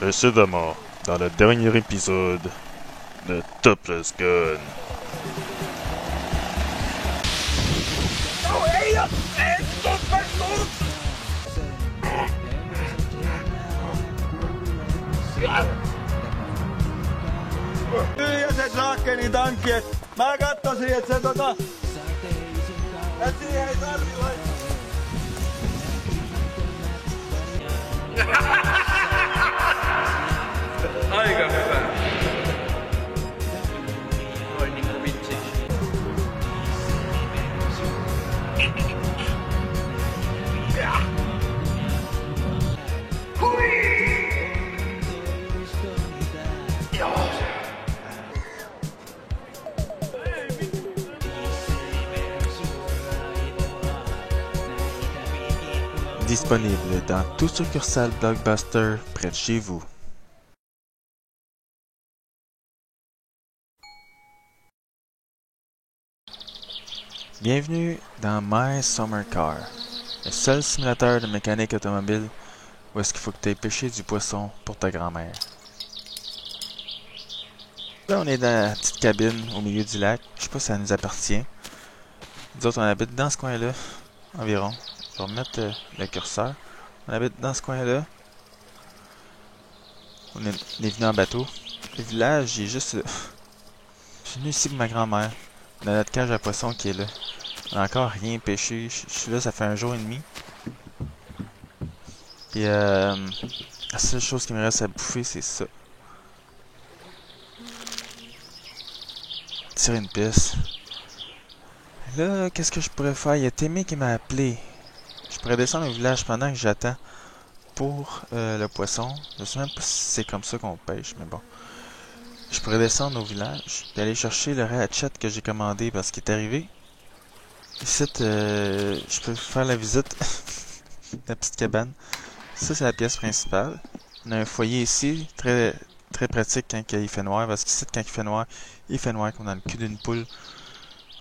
Précédemment, dans le dernier épisode de Topless Gun. Ja se saakkeli tankki, et mä kattosin, et se et siihen ei tarvi laittaa. Aika hyvä. Oi niinku vitsi. Disponible dans tout succursale Blockbuster près de chez vous. Bienvenue dans My Summer Car, le seul simulateur de mécanique automobile où est-ce qu'il faut que tu aies pêché du poisson pour ta grand-mère. Là, on est dans la petite cabine au milieu du lac. Je sais pas si ça nous appartient. Nous autres, on habite dans ce coin-là, environ. Je vais remettre le curseur. On habite dans ce coin-là. On est venu en bateau. Le village, j'ai juste... Je suis venu ici pour ma grand-mère. On a notre cage à poissons qui est là. On n'a encore rien pêché. Je suis là, ça fait un jour et demi. Puis la seule chose qui me reste à bouffer, c'est ça. Tirer une piste. Là, qu'est-ce que je pourrais faire? Il y a Témé qui m'a appelé. Je pourrais descendre au village pendant que j'attends pour le poisson. Je sais même pas si c'est comme ça qu'on pêche, mais bon. Je pourrais descendre au village et aller chercher le ratchet que j'ai commandé parce qu'il est arrivé. Ici, je peux faire la visite de la petite cabane. Ça, c'est la pièce principale. On a un foyer ici, très très pratique quand il fait noir, parce qu'ici, quand il fait noir comme dans le cul d'une poule.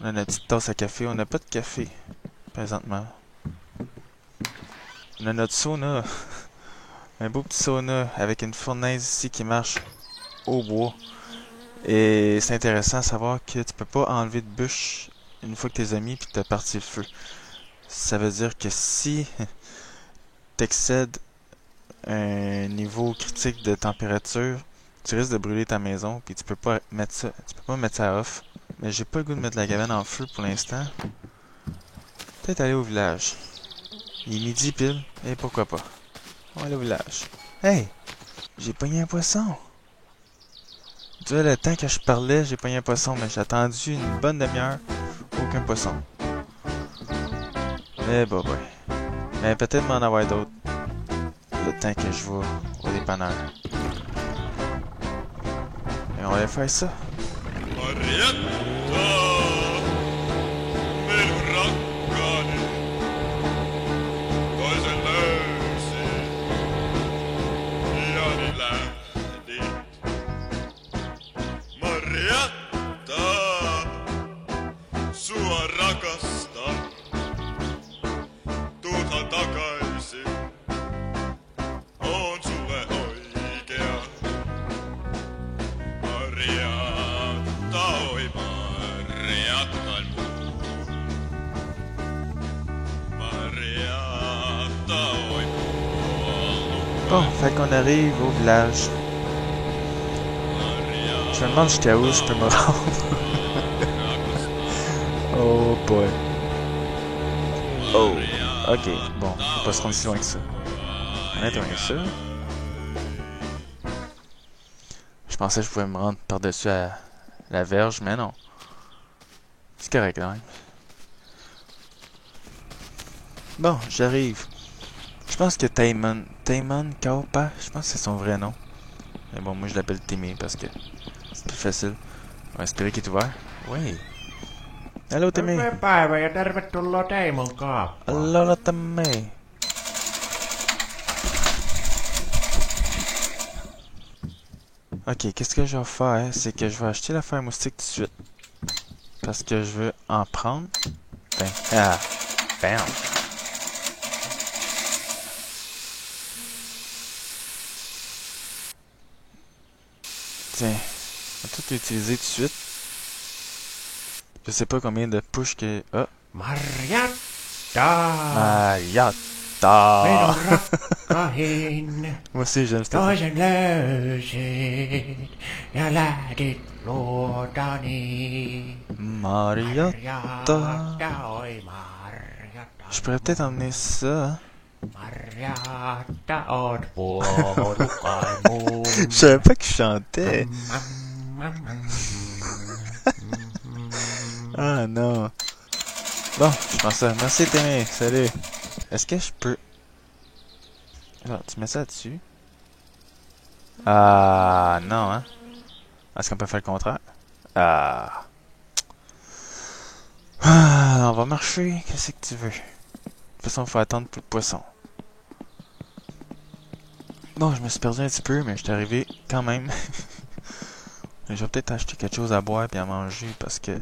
On a notre petite tasse à café. On n'a pas de café, présentement. On a notre sauna. Un beau petit sauna avec une fournaise ici qui marche au bois. Et c'est intéressant à savoir que tu peux pas enlever de bûche une fois que t'es mis puis t'as parti le feu. Ça veut dire que si t'excèdes un niveau critique de température, tu risques de brûler ta maison puis tu peux pas mettre ça off. Mais j'ai pas le goût de mettre la cabane en feu pour l'instant. Peut-être aller au village. Il est midi pile, et pourquoi pas. On va aller au village. Hey! J'ai pogné un poisson! Tu vois, le temps que je parlais, j'ai pogné un poisson, mais j'ai attendu une bonne demi-heure, aucun poisson. Eh bah ouais. Mais peut-être m'en avoir d'autres. Le temps que je vais au dépanneur. Et on va aller faire ça. Bon, fait qu'on arrive au village. Je me demande jusqu'à où je peux me rendre. Oh boy. Oh. Ok, bon, on va pas se rendre si loin que ça. On est loin que ça. Je pensais que je pouvais me rendre par-dessus la verge, mais non. C'est correct quand même. Bon, j'arrive. Je pense que Taimon Kaupa, je pense que c'est son vrai nom. Mais bon, moi je l'appelle Timmy parce que c'est plus facile. On va espérer qu'il est ouvert. Oui. Allô Timmy. Hyvää päivää ja tervetuloa Teimon Kauppaan. Allô Timmy. Ok, qu'est-ce que je vais faire, c'est que je vais acheter la fer moustique tout de suite. Parce que je veux en prendre. Bam. Tiens, on va tout utiliser tout de suite. Je sais pas combien de push que... Ah! Marjatta. Mariatta! Minun rakkahin. Moi aussi j'aime cette Toisen löysit ja lähdit luotani. Mariatta. Marjatta, oi Marjatta. Je pourrais peut-être emmener ça. Hein? Marjatta, oot puolukai mun. Je savais pas que je chantais. Ah non. Bon, je pense ça. Merci Témé, salut. Est-ce que je peux... Alors, tu mets ça dessus? Ah non, hein? Est-ce qu'on peut faire le contraire? Ah. Ah, on va marcher. Qu'est-ce que tu veux? De toute façon, il faut attendre plus de poissons. Bon, je me suis perdu un petit peu, mais je suis arrivé quand même. Je vais peut-être acheter quelque chose à boire et à manger parce que...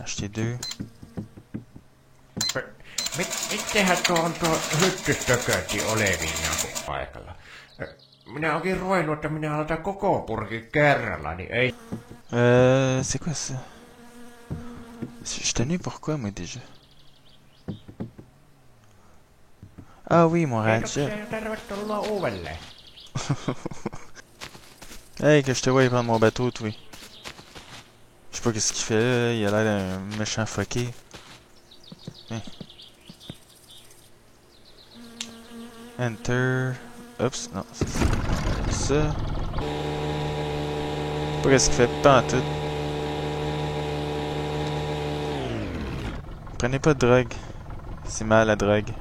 Acheter 2. Mittehän tuo hyttystökötti oleviin paikalla. Minä onkin ruvennut, että minä aloitan koko purkin kerralla, niin ei... C'est quoi ça? Je tenais pourquoi, moi, déjà? Ah oui, mon ratchet. Tervetuloa uudelleen. Hey, que je te vois prendre mon bateau, toi. Je sais pas qu'est-ce qu'il fait là, il a l'air d'un méchant fucké. Hein. Enter. Oups, non, c'est ça. Ça. Je sais pas qu'est-ce qu'il fait pas en tout. Prenez pas de drogue. C'est mal la drogue.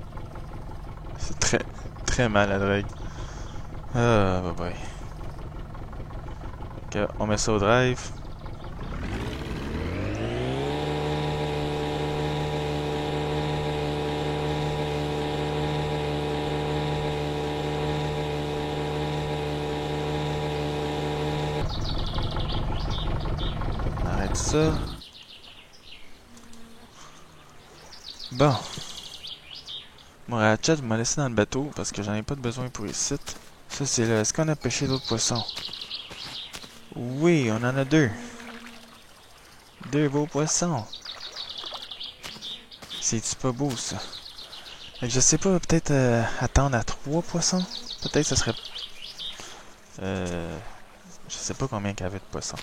C'est très, très mal la drogue. Ah, bye bye. Ok, on met ça au drive. On arrête ça. Bon. Mon ratchet m'a laissé dans le bateau parce que j'en ai pas de besoin pour ici. Ça c'est là. Est-ce qu'on a pêché d'autres poissons? Oui, on en a 2. 2 beaux poissons. C'est-tu pas beau ça? Fait que je sais pas, peut-être attendre à 3 poissons? Peut-être ça serait... je sais pas combien qu'il y avait de poissons.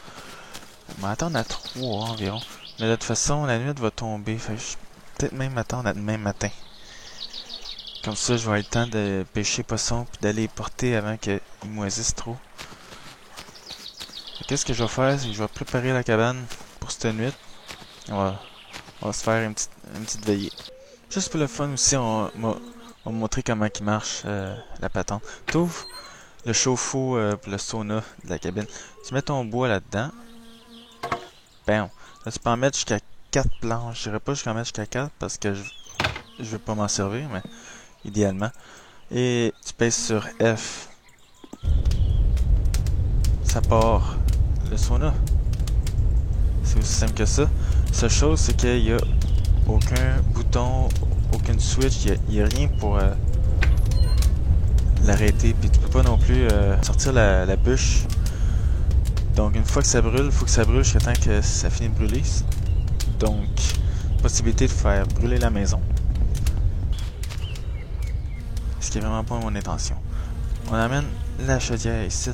On va attendre à 3 environ. Mais de toute façon, la nuit va tomber. Fait que je peut-être même attendre à demain matin. Comme ça, je vais avoir le temps de pêcher poissons puis d'aller les porter avant qu'ils moisissent trop. Qu'est-ce que je vais faire, c'est que je vais préparer la cabane pour cette nuit. On va se faire une petite veillée. Juste pour le fun aussi, on va montrer comment il marche la patente. T'ouvres le chauffe-eau pour le sauna de la cabine. Tu mets ton bois là-dedans. Bam. Là, tu peux en mettre jusqu'à 4 planches. Je dirais pas jusqu'à mettre jusqu'à 4 parce que je veux pas m'en servir, mais idéalement. Et tu pèses sur F. Ça part le sauna. C'est aussi simple que ça. La seule chose, c'est qu'il n'y a aucun bouton, aucune switch, il n'y a rien pour l'arrêter. Puis tu peux pas non plus sortir la bûche. Donc une fois que ça brûle, il faut que ça brûle jusqu'à temps que ça finit de brûler. Donc, possibilité de faire brûler la maison. Ce qui est vraiment pas mon intention. On amène la chaudière ici.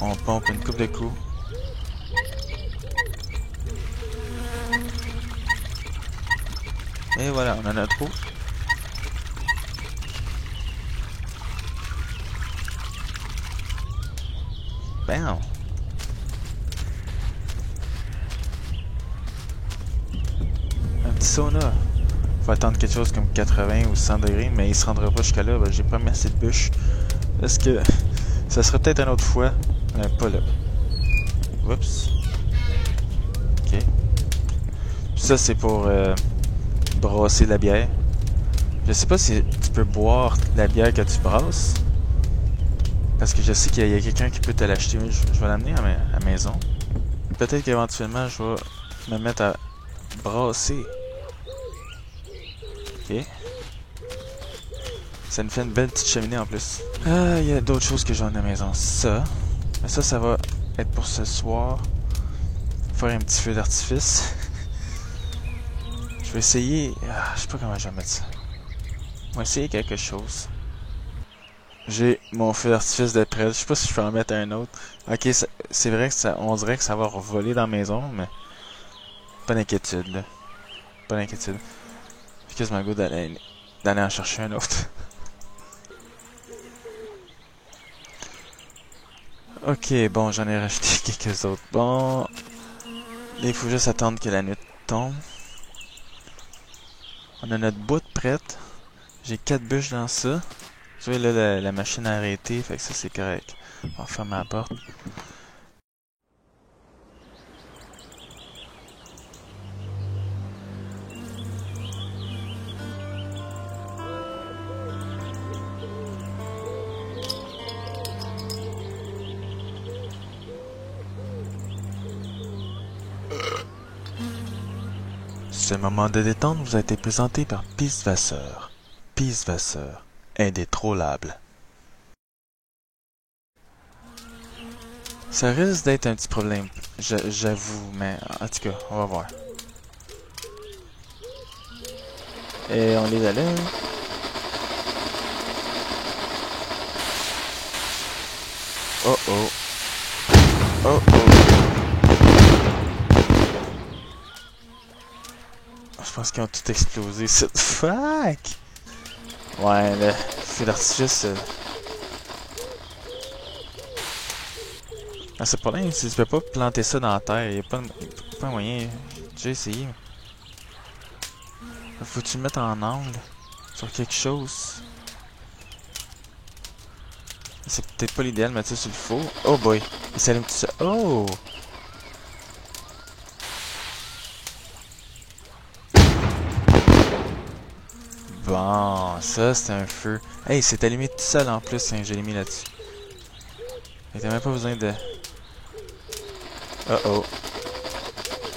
On pompe une coupe de coups. Et voilà, on a notre eau. Bam! Un petit sauna. Faut attendre quelque chose comme 80 ou 100 degrés, mais il se rendra pas jusqu'à là. Ben, j'ai pas mis assez de bûches. Parce que ça sera peut-être une autre fois, mais pas là. Oups. Ok. Puis ça, c'est pour brasser la bière. Je sais pas si tu peux boire la bière que tu brasses. Parce que je sais qu'il y a quelqu'un qui peut te l'acheter. Je vais l'amener à la maison. Peut-être qu'éventuellement, je vais me mettre à brasser. Ok. Ça nous fait une belle petite cheminée en plus. Il y a d'autres choses que j'ai à la maison. Ça. Mais ça va être pour ce soir. Faire un petit feu d'artifice. Je vais essayer... je sais pas comment je vais mettre ça. On va essayer quelque chose. J'ai mon feu d'artifice de près. Je sais pas si je peux en mettre un autre. Ok, c'est vrai que ça, on dirait que ça va voler dans la maison, mais... Pas d'inquiétude, là. Pas d'inquiétude. J'ai quasiment le goût d'aller en chercher un autre. Ok, bon, j'en ai racheté quelques autres. Bon... Là, il faut juste attendre que la nuit tombe. On a notre bout prête. J'ai 4 bûches dans ça. Tu vois, là, la machine a arrêté, fait que ça, c'est correct. On va fermer la porte. Ce moment de détente vous a été présenté par Peace Vasseur. Peace Vasseur, indétrôlable. Ça risque d'être un petit problème, j'avoue, mais en tout cas, on va voir. Et on les allume. Oh oh. Oh oh. Je pense qu'ils ont tout explosé. Fuck! Ouais, le feu d'artifice. Ah, c'est pas là, si tu peux pas planter ça dans la terre, y a pas un moyen. J'ai essayé. Faut que tu le mettes en angle sur quelque chose. C'est peut-être pas l'idéal de mettre ça sur le four. Oh boy, il s'allume tout ça. Oh! Bon, ça c'est un feu. Hey, c'est allumé tout seul en plus, hein, je l'ai mis là-dessus. Et t'as même pas besoin de... Oh oh.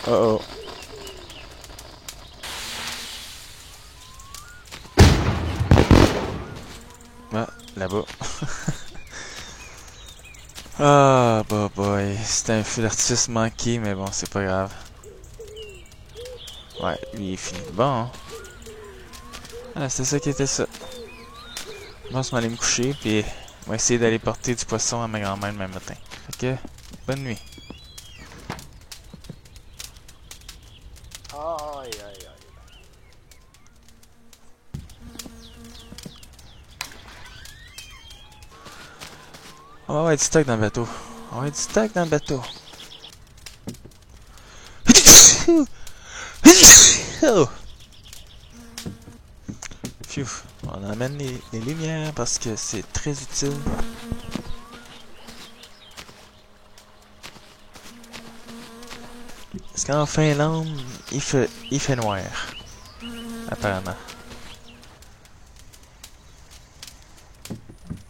Oh oh. Ah, là-bas. Ah, bah boy. C'était un feu d'artifice manqué, mais bon, c'est pas grave. Ouais, lui il est fini. Bon. Ah, c'est ça qui était ça. Moi, je vais aller me coucher, puis on va essayer d'aller porter du poisson à ma grand-mère demain matin. Fait que, bonne nuit. Aïe, aïe, aïe. On va avoir du stock dans le bateau. On va avoir du stock dans le bateau. Phew. On amène les lumières parce que c'est très utile. Parce qu'en Finlande, il fait noir. Apparemment.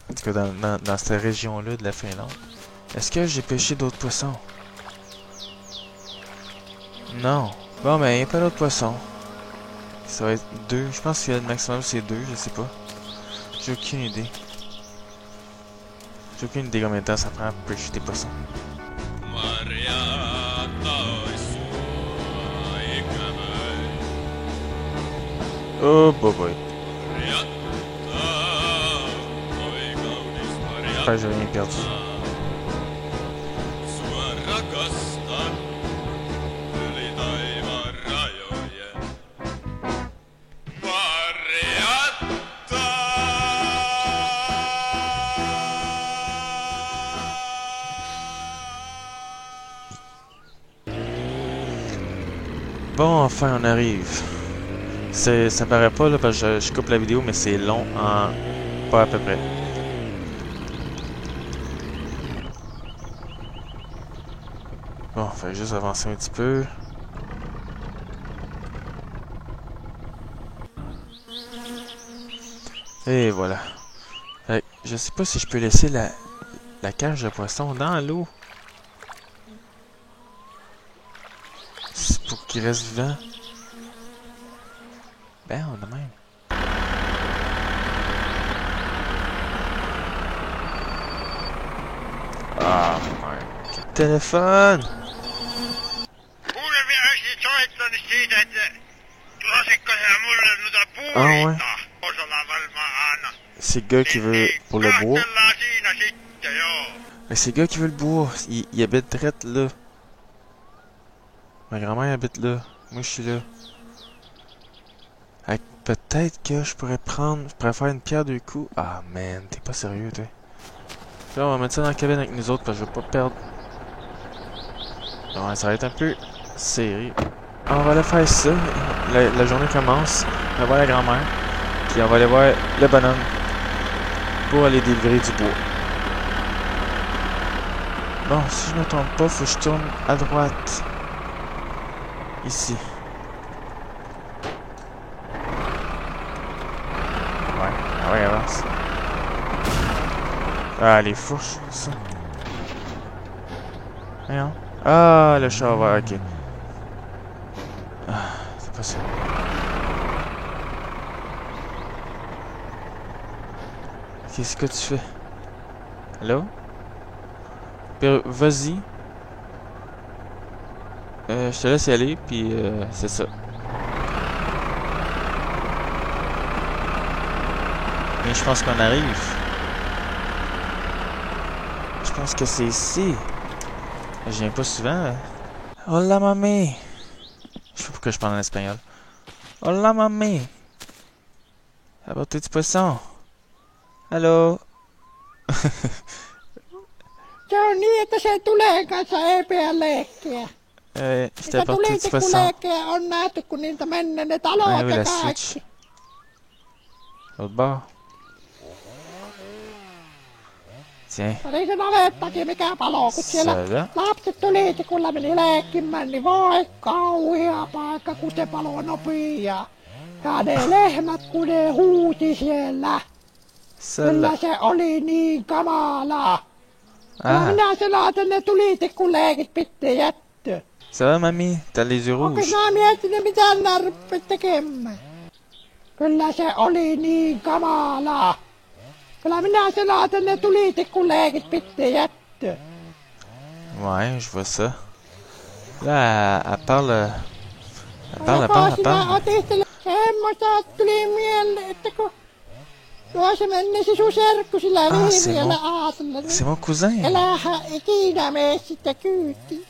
En tout cas, dans cette région-là de la Finlande. Est-ce que j'ai pêché d'autres poissons? Non. Bon, ben, il n'y a pas d'autres poissons. Ça va être 2. Je pense que le maximum c'est 2, je sais pas. J'ai aucune idée. J'ai aucune idée combien de temps ça prend pour pêcher des poissons. Oh boy. J'espère que j'ai rien perdu. Bon, enfin on arrive. Ça paraît pas là parce que je coupe la vidéo, mais c'est long en... pas à peu près. Bon, faut juste avancer un petit peu. Et voilà. Je sais pas si je peux laisser la cage de poisson dans l'eau. C'est pour qu'il reste vivant. Ben, on a même. téléphone! Ah ouais. C'est le gars qui veut pour le bois. Mais c'est le gars qui veut le bois. Il habite direct là. Ma grand-mère habite là. Moi je suis là. Peut-être que je pourrais faire une pierre deux coups. Ah man, t'es pas sérieux toi. Là on va mettre ça dans la cabine avec nous autres parce que je veux pas perdre. Ouais, ça va être un peu serré. On va aller faire ça. La journée commence. On va voir la grand-mère. Puis on va aller voir le bonhomme. Pour aller délivrer du bois. Bon, si je me trompe pas, faut que je tourne à droite. Ici. Ouais, avance. Ah, les fourches, ça. Voyons. Ah, le chat va, ok. Ah, c'est pas ça. Qu'est-ce que tu fais? Hello? Vas-y. Je te laisse y aller, puis c'est ça. Mais je pense qu'on arrive. Je pense que c'est ici. Je viens pas souvent. Hola mami. Je sais pas pourquoi je parle en espagnol. Hola mami. Apportez du poisson. Allô? Se on niin, että se tulee kanssa EPL-lehtiä. Je t'ai apporté du poisson. Lehtiä on nähty, kun niiltä mennä ne talot Ah oui, ja la kaikki. Switch. L'autre bord. Tiens. Oli se navettakin mikä palo, kun siellä Celle-là. lapset tulitikulla meni leikkimään, niin voi kauhea paikka, kun se palo nopii ja ne lehmät, kun ne huuti siellä. Celle-là. Kyllä se oli niin kamalaa. Ah, Minä selaatan ne tulitikkuleikit pitää jättöä. ça va mamie? T'as les yeux Onko rouges. sinä miettinyt mitä nää rupeat tekemään? Kyllä se oli niin kamalaa. Kyllä minä selaatan ne tulitikkuleikit pitää jättöä. Ouais, je vois ça. Là, elle parle... Elle parle, elle Joko parle, elle sinä parle. otit semmoista tuli mieleen, että kun tuo se mennisi sun serkku sillä c'est viiriöllä bon. aasulla, C'est niin mon cousin. älähän ikinä mene sitä kyytiin.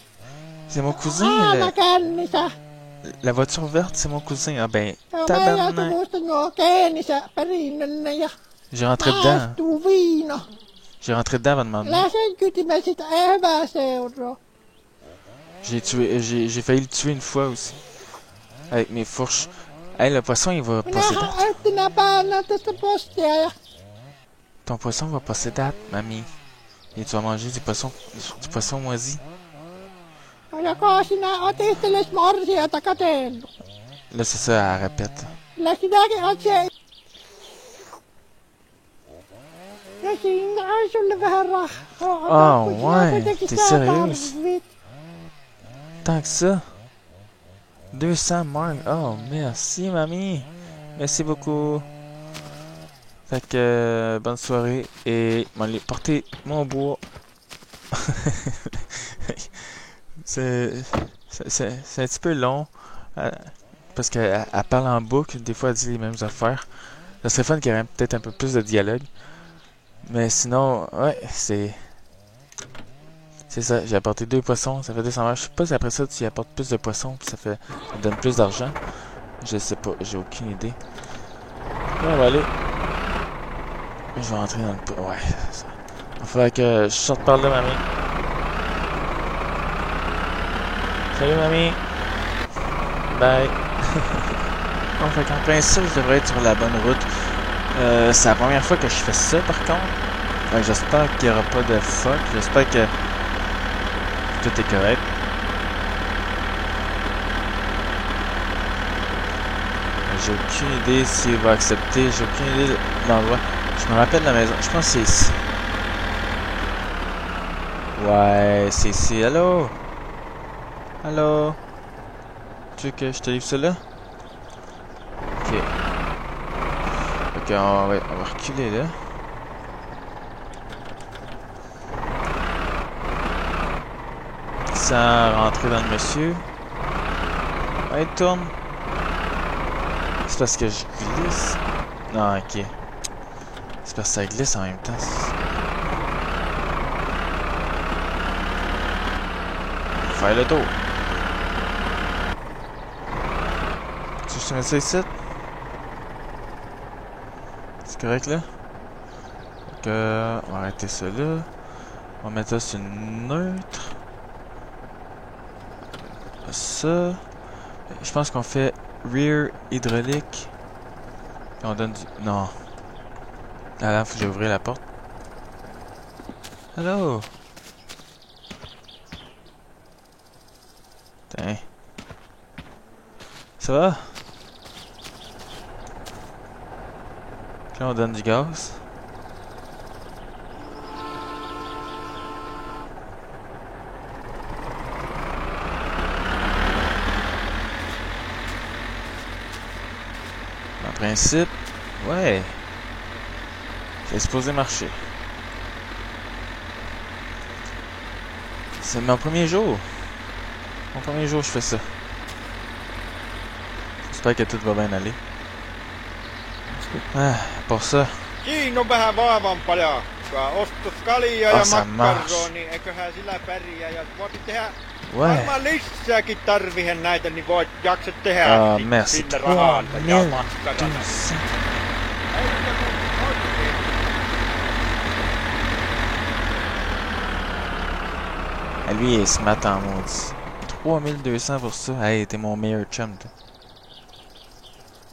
C'est mon cousin. Aina kännissä. La voiture verte, c'est mon cousin. Ah ben, Se on meidän tabarnak. suvusta nuo geenissä perinnönne ja J'ai rentré dedans. maastuu viina. J'ai rentré dedans avant de m'emmener. Älä sen kytimä sitä ei hyvää seuraa. J'ai failli le tuer une fois aussi. Avec mes fourches. Hey, le poisson, il va passer Minähän date. öttinä päällä tästä postia ja Ton poisson va passer date, mamie. Et tu vas manger du poisson moisi. joko sinä otisteles morsiota katsellut. Là, c'est ça, elle répète. Kyllä sinäkin oot se. Ja siinä on sulle vähän rahaa. Ah, kun sinä ouais, kuitenkin t'es sitä sérieuse? tarvit. Tant que ça. 200 marques. Oh, merci, mamie. Merci beaucoup. Fait que, bonne soirée. Et, m'allez porter mon bois. c'est un petit peu long. Parce qu'elle parle en boucle. Des fois, elle dit les mêmes affaires. Ça serait fun qu'il y ait peut-être un peu plus de dialogue. Mais sinon, ouais, c'est... C'est ça, j'ai apporté 2 poissons, ça fait 200 heures. Je sais pas si après ça tu y apportes plus de poissons, puis ça donne plus d'argent. Je sais pas, j'ai aucune idée. Là, on va aller. Je vais rentrer dans le... Ouais, ça. Il va falloir que je sorte par là, mamie. Salut, mamie. Bye. Bon, fait qu'en principe, je devrais être sur la bonne route. C'est la première fois que je fais ça, par contre. Fait que j'espère qu'il n'y aura pas de fuck. J'espère que tout est correct. J'ai aucune idée s'il va accepter. J'ai aucune idée de l'endroit. Je me rappelle la maison. Je pense que c'est ici. Ouais, c'est ici. Allô? Allô? Tu veux que je te livre cela? Ok. Ok, on va reculer là. sans rentrer dans le monsieur. Ouais, tourne. C'est parce que je glisse. Non, ok. C'est parce que ça glisse en même temps. Faire le tour. Tu veux que je te mette ça ici? C'est correct là? Donc, on va arrêter ça là. On va mettre ça sur neutre. Ça. Je pense qu'on fait rear hydraulique. Puis on donne du. Non. Ah là, faut que j'ouvre la porte. Hello! Tiens. Ça va? Puis là, on donne du gaz. En principe, ouais. C'est supposé marcher. C'est mon premier jour. Mon premier jour, je fais ça. J'espère que tout va bien aller. Ah, pour ça. Siinä on vähän vaavampajaa. Ostos kaljaa ja makkaroni, eiköhän sillä pärjää. Ja voisit tehdä varmaan lisääkin tarvihen näitä, niin voit jaksat tehdä sillä rahalla ja makkarana. Lui, il se met en maudit. 3200 pour ça. Hey, t'es mon meilleur chum, toi.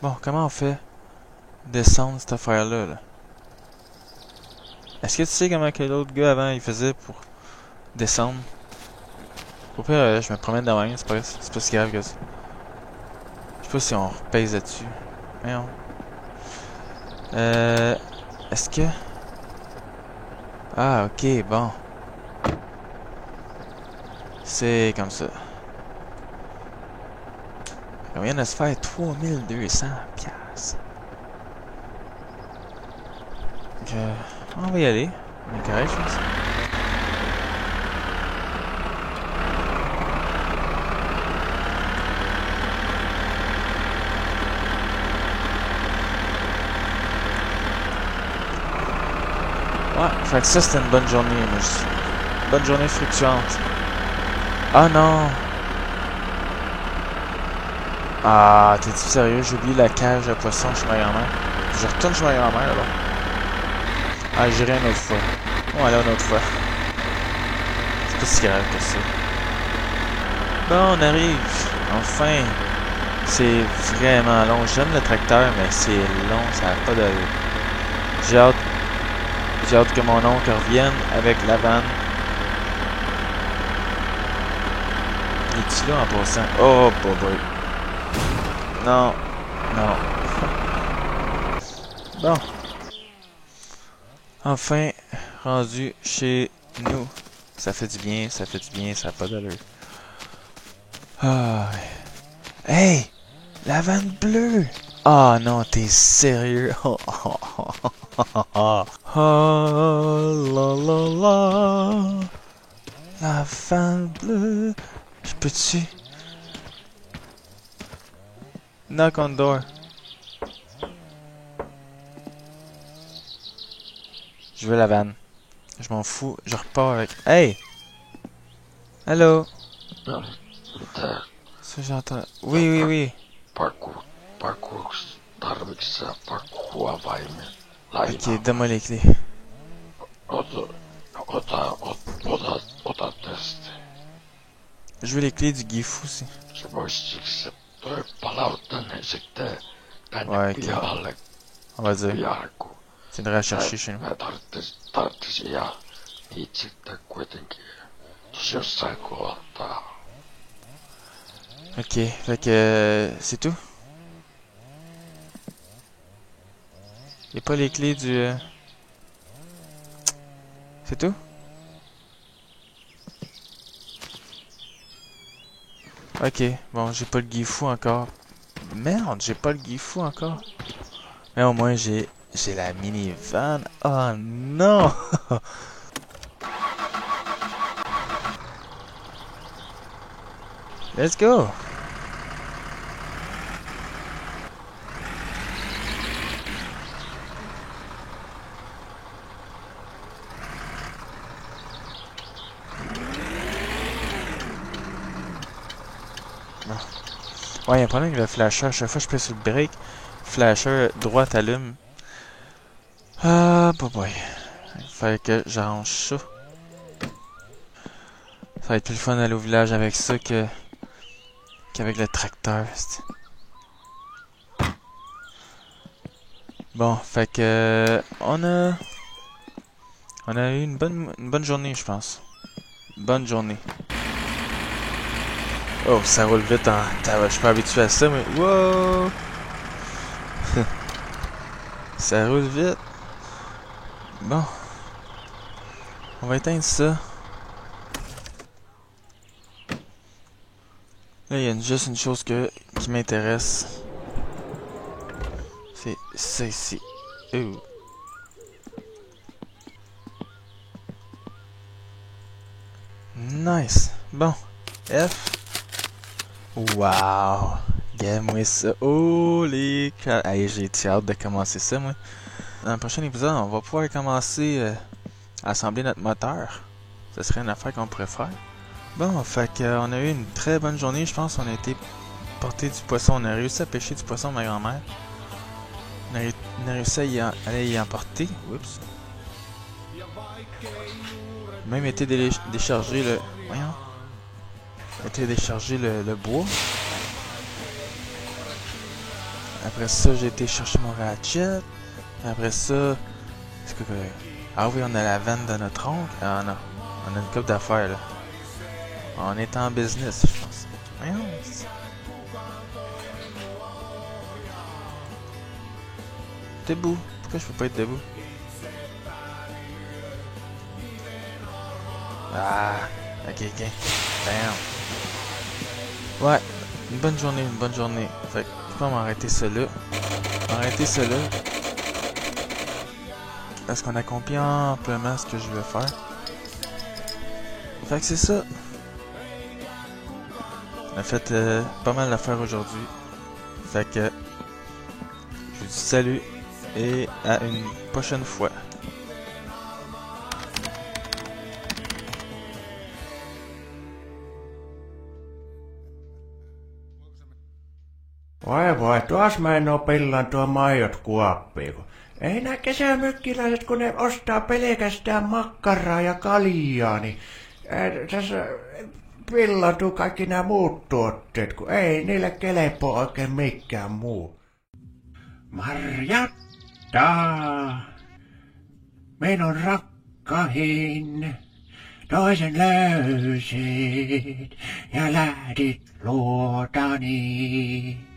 Bon, comment on fait descendre cette affaire-là, là? Est-ce que tu sais comment que l'autre gars avant il faisait pour descendre? Au pire, je me promène dans rien, c'est pas si grave que ça. Je sais pas si on repèse là-dessus. Voyons. Est-ce que... Ah, ok, bon. C'est comme ça. On vient de se faire 3200 piastres. Donc, on va y aller. On est correct, je pense. Ouais, fait que ça c'était une bonne journée, moi je dis. Bonne journée fluctuante. Ah non! Ah, t'es-tu sérieux? J'ai oublié la cage à poisson chez ma grand-mère. Je retourne chez ma grand-mère là-bas. Ah, j'irai une autre fois. On va aller une autre fois. C'est pas si grave que ça. Bon, on arrive. Enfin. C'est vraiment long. J'aime le tracteur, mais c'est long. Ça n'a pas d'allure. J'ai hâte que mon oncle revienne avec la vanne. Il est-tu là en passant? Oh, boy. Non. Non. Bon. Enfin, rendu chez nous. Ça fait du bien, ça fait du bien, ça n'a pas d'allure. Ah. Hey! La vanne bleue! Ah non, t'es sérieux? Oh, oh, oh, oh, oh, oh. Oh, la la la. La vanne bleue. Je peux-tu? Knock on door. Je veux la vanne. Je m'en fous. Je repars avec... Hey! Hello? Ça j'entends... Oui. Ok, donne-moi les clés. Je veux les clés du Gifu aussi. Ouais, ok. On va dire. C'est une rechercher chez nous. Ok, fait que... c'est tout? Y'a pas les clés du... C'est tout? Ok, bon, j'ai pas le Gifu encore. Merde, j'ai pas le Gifu encore. Mais au moins, j'ai la minivan. Oh non! Let's go! Ouais, il y a un problème avec le flasher. À chaque fois que je pèse sur le break, flasher droite allume. Ah, boy. Il fallait que j'arrange ça. Ça va être plus le fun d'aller au village avec ça qu'avec le tracteur. Bon, fait que on a eu une bonne journée, je pense. Bonne journée. Oh, ça roule vite en... Je suis pas habitué à ça, mais... Wow! Ça roule vite. Bon. On va éteindre ça. Là, il y a juste une chose qui m'intéresse. C'est ça ici. Ouh. Nice. Bon. F. Wow! Regarde-moi ça! Holy crap! Hey, j'ai hâte de commencer ça, moi. Dans le prochain épisode, on va pouvoir commencer à assembler notre moteur. Ce serait une affaire qu'on pourrait faire. Bon, fait qu'on a eu une très bonne journée, je pense. On a été porter du poisson. On a réussi à pêcher du poisson, ma grand-mère. On a réussi à aller y emporter. Oups! Même été décharger le... Voyons! Été décharger le bois. Après ça, j'ai été chercher mon ratchet. Après ça... Ah oui, on a la vanne de notre oncle. Ah non, on a une couple d'affaires là. On est en business, je pense. Voyons. Debout. Pourquoi je peux pas être debout? Ah, ok. Damn. Ouais, une bonne journée. Fait que je peux m'arrêter ça là. Parce qu'on accomplit amplement ce que je veux faire. Fait que c'est ça. On a fait pas mal d'affaires aujourd'hui. Fait que je vous dis salut et à une prochaine fois. Voi, tuos mä en oo pillan tuo maijot kuoppiin. Ei nää kesämökkiläiset, kun ne ostaa pelkästään makkaraa ja kaljaa, niin tässä pillantuu kaikki nämä muut tuotteet, kun ei niille kelepoo oikein mikään muu. Marjatta, minun rakkahin, toisen löysit ja lähdit luotani.